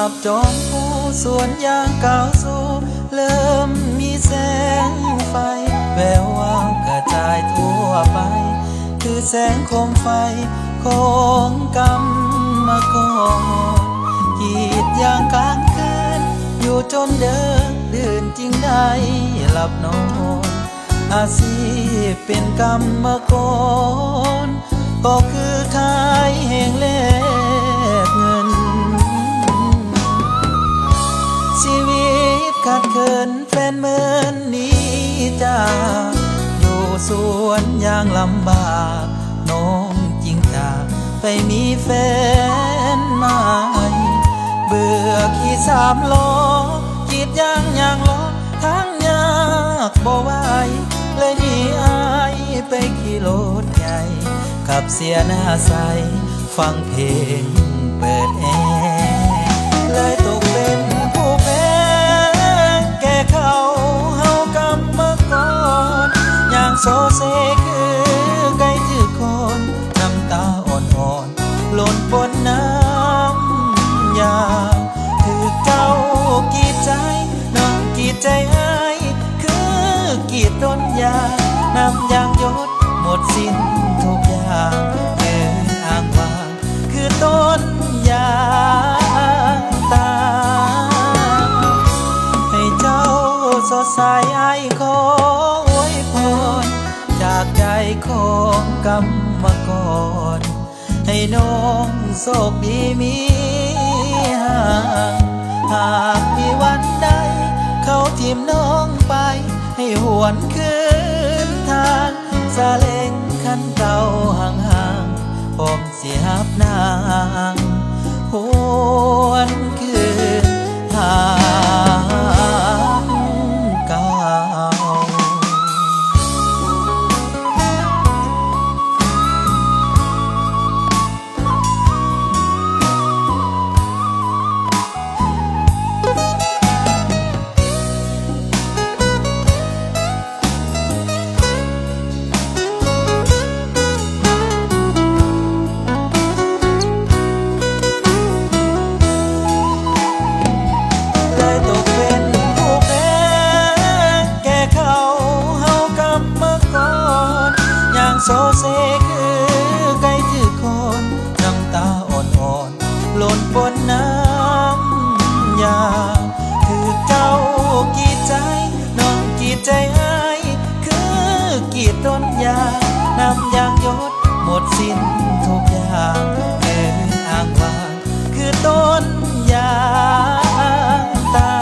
บจอมผู้สวนยางก้าวสู่เริ่มมีแสงไฟแวววาวกระจายทั่วไปคือแสงโคมไฟของกำมะกรกีดยางกลางคืนอยู่จนเดินดื่นจึงได้หลับนอนอาชีพเป็นกำมะกรก็คือขายแห่งแลกเงินชีวิตขาดเคินแฟนเหมือนนี้จากอยู่สวนยางลำบากน้องจริงจากไปมีแฟนใหม่เบื่อขี่สามล้อกรีดยางล้อทั้งยากบ่ไหวเลยหนีอายไปขี่รถใหญ่ขับเสียหน้าใสฟังเพลงเปิดแอร์เลยตกเป็นผู้แพ้แก่เขาเฮากำมะกรอย่างโซเซคือไก่ถือคนน้ำตาอ่อนๆหล่นบนน้ำยาคือเจ้ากีดใจน้องกีดใจอ้ายคือกีดต้นยาน้ำยางหยดหมดสิ้นทุกอย่างเดินอ้างว้างคือต้นยางตาให้เจ้าสดใสไอ้ขออวยพรจากใจของกำมะกรให้น้องโชคดีมีห่างหากมีวันใดเขาทิ่มน้องไปให้หวนคืนทางซาเล้งคันเก่าห่างๆผมเสียบนางหวนคืนทางเก่าโซเซคือไก่ถือคนน้ำตาอ่อนๆหล่นบนน้ำยาคือเจ้ากีดใจน้องกีดใจอ้ายคือกีดต้นยาน้ำยางหยดหมดสิ้นทุกอย่างเดินอ้างว้างคือต้นยางตา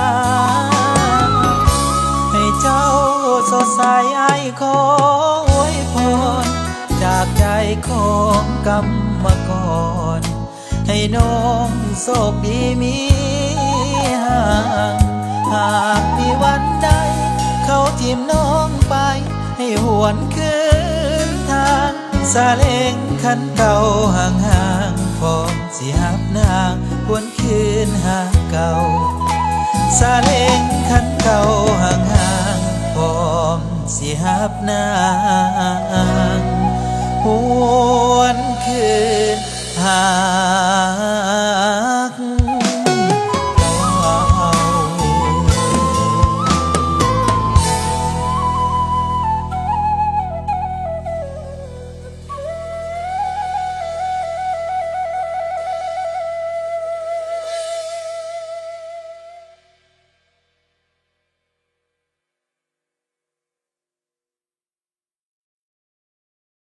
ให้เจ้าสดใสไอ้ขออวยพรจากใจของกำมะกรให้น้องโชคดีมีห่างหากมีวันใดเขาทิ่มน้องไปให้หวนคืนทางซาเล้งคันเก่าห่างๆพร้อมสิหับนางหวนคืนหาเก่าซาเล้งคันเก่าห่างๆพร้อมสิหับนางหวนคืนหา